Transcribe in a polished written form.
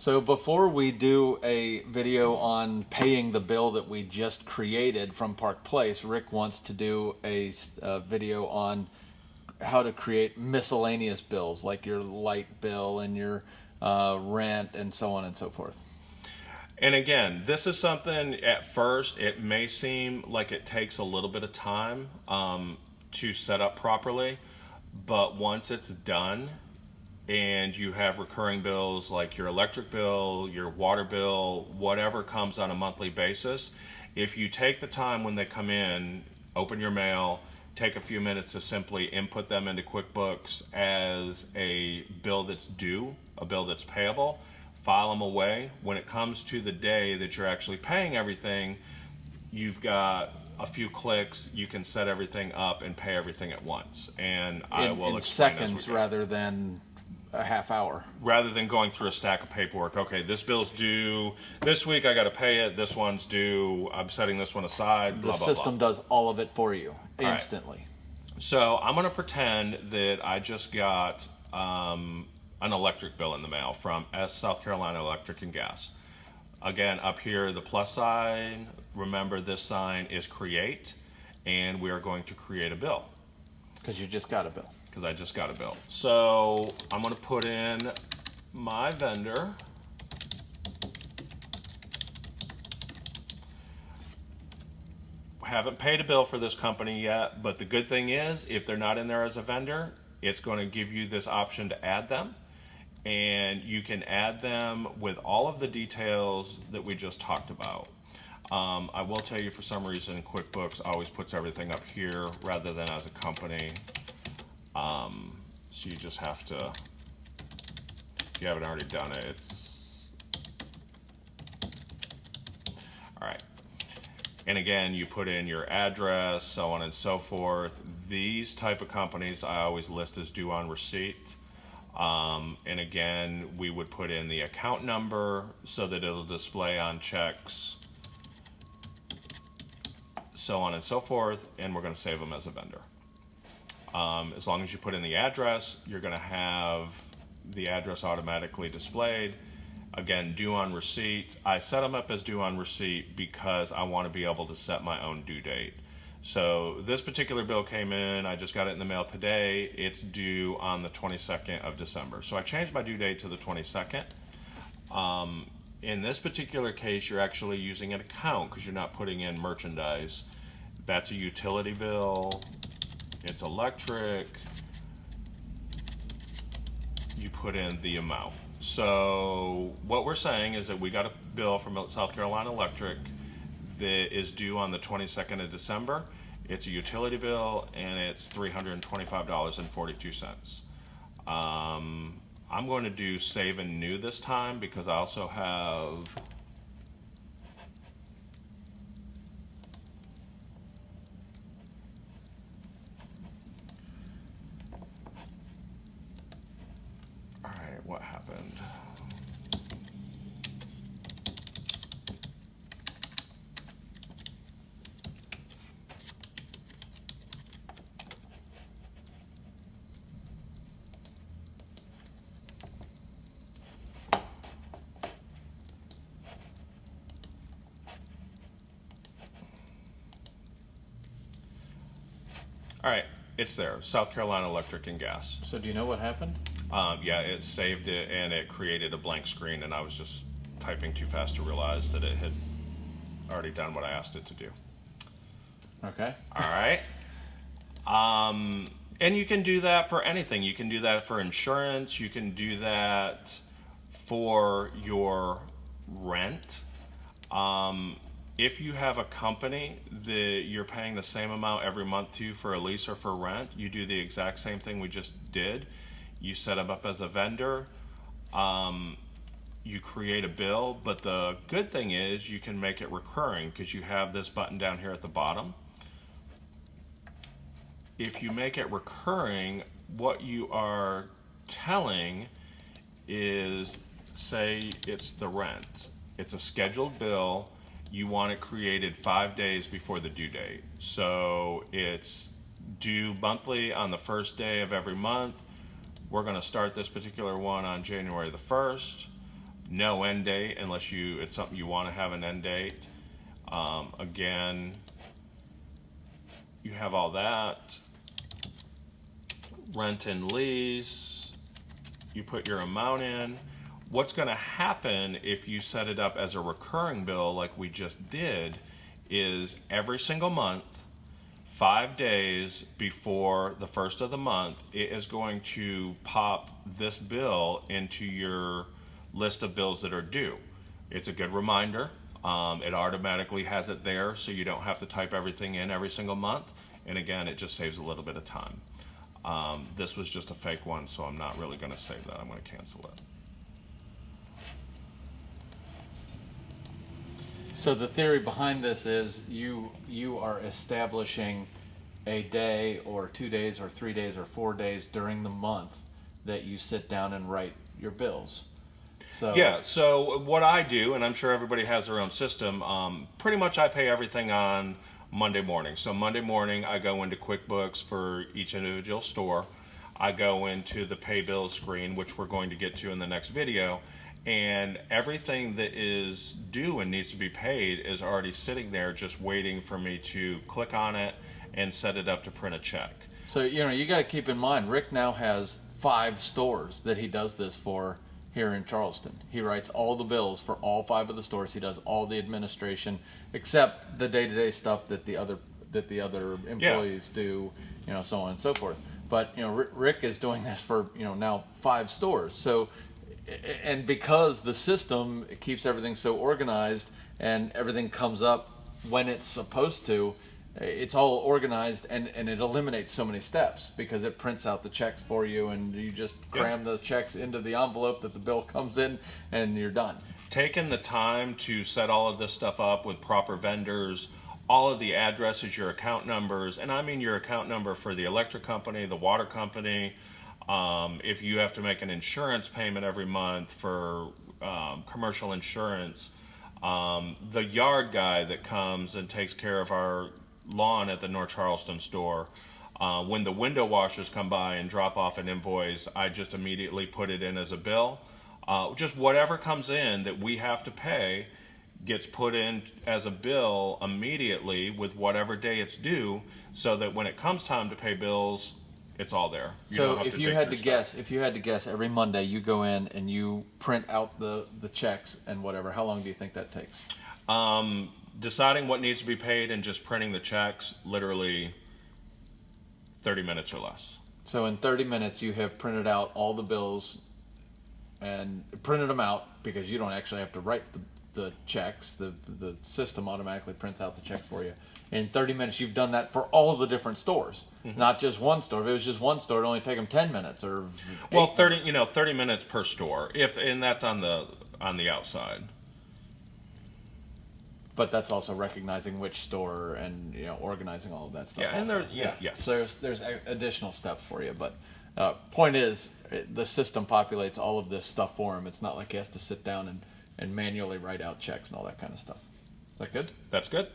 So before we do a video on paying the bill that we just created from Park Place, Rick wants to do a video on how to create miscellaneous bills, like your light bill and your rent and so on and so forth. And again, this is something at first, it may seem like it takes a little bit of time to set up properly, but once it's done and you have recurring bills like your electric bill, your water bill, whatever comes on a monthly basis, if you take the time when they come in, open your mail, take a few minutes to simply input them into QuickBooks as a bill that's due, a bill that's payable, file them away. When it comes to the day that you're actually paying everything, you've got a few clicks, you can set everything up and pay everything at once. And I will in explain seconds rather than a half hour. Rather than going through a stack of paperwork. Okay, this bill's due this week, I got to pay it. This one's due, I'm setting this one aside. The system does all of it for you instantly. Right. So I'm going to pretend that I just got an electric bill in the mail from South Carolina Electric and Gas. Again, up here, the plus sign, remember this sign is create, and we are going to create a bill. Because you just got a bill. Because I just got a bill. So I'm going to put in my vendor. Haven't paid a bill for this company yet, but the good thing is if they're not in there as a vendor, it's going to give you this option to add them. And you can add them with all of the details that we just talked about. I will tell you, for some reason, QuickBooks always puts everything up here rather than as a company. So you just have to, if you haven't already done it, it's, all right. And again, you put in your address, so on and so forth. These type of companies I always list as due on receipt. And again, we would put in the account number so that it'll display on checks, so on and so forth, and we're going to save them as a vendor. As long as you put in the address, you're going to have the address automatically displayed. Again, due on receipt. I set them up as due on receipt because I want to be able to set my own due date. So this particular bill came in, I just got it in the mail today. It's due on the 22nd of December. So I changed my due date to the 22nd. In this particular case, you're actually using an account because you're not putting in merchandise. That's a utility bill. It's electric. You put in the amount. So what we're saying is that we got a bill from South Carolina Electric that is due on the 22nd of December. It's a utility bill and it's $325.42. I'm going to do save and new this time because I also have what happened. All right, it's there, South Carolina Electric and Gas. So do you know what happened? Yeah, it saved it and it created a blank screen, and I was just typing too fast to realize that it had already done what I asked it to do. Okay. All right. And you can do that for anything. You can do that for insurance. You can do that for your rent. If you have a company that you're paying the same amount every month to for a lease or for rent, you do the exact same thing we just did. You set them up as a vendor, you create a bill, but the good thing is you can make it recurring because you have this button down here at the bottom. If you make it recurring, what you are telling is, say it's the rent. It's a scheduled bill. You want it created 5 days before the due date. So it's due monthly on the first day of every month. We're going to start this particular one on January the 1st. no end date unless it's something you want to have an end date. Again, you have all that. Rent and lease, you put your amount in. What's going to happen if you set it up as a recurring bill like we just did is every single month, 5 days before the first of the month, it is going to pop this bill into your list of bills that are due. It's a good reminder. It automatically has it there, so you don't have to type everything in every single month. And again, it just saves a little bit of time. This was just a fake one, so I'm not really going to save that. I'm going to cancel it. So the theory behind this is you are establishing a day or 2 days or 3 days or 4 days during the month that you sit down and write your bills. So yeah, so what I do, and I'm sure everybody has their own system, pretty much I pay everything on Monday morning. So Monday morning I go into QuickBooks for each individual store. I go into the pay bills screen, which we're going to get to in the next video, and everything that is due and needs to be paid is already sitting there just waiting for me to click on it and set it up to print a check. So you got to keep in mind, Rick now has 5 stores that he does this for here in Charleston. He writes all the bills for all 5 of the stores. He does all the administration except the day-to-day stuff that the other employees do, so on and so forth. But Rick is doing this for now 5 stores. So, and because the system keeps everything so organized and everything comes up when it's supposed to, it's all organized, and it eliminates so many steps because it prints out the checks for you, and you just cram the checks into the envelope that the bill comes in, and you're done. Taking the time to set all of this stuff up with proper vendors, all of the addresses, your account numbers, and I mean your account number for the electric company, the water company, if you have to make an insurance payment every month for commercial insurance, the yard guy that comes and takes care of our lawn at the North Charleston store, when the window washers come by and drop off an invoice, I just immediately put it in as a bill. Just whatever comes in that we have to pay gets put in as a bill immediately with whatever day it's due, so that when it comes time to pay bills, it's all there. So if you had to guess, every Monday you go in and you print out the checks and whatever, how long do you think that takes? Deciding what needs to be paid and just printing the checks, literally 30 minutes or less. So in 30 minutes you have printed out all the bills and printed them out, because you don't actually have to write the checks. The system automatically prints out the checks for you. In 30 minutes you've done that for all the different stores, not just one store. If it was just one store, it'd only take them 10 minutes or 30 minutes per store, and that's on the outside. But that's also recognizing which store and organizing all of that stuff. Yeah, also. Yes. So there's additional steps for you, but point is, the system populates all of this stuff for him. It's not like he has to sit down and manually write out checks and all that kind of stuff. Is that good? That's good.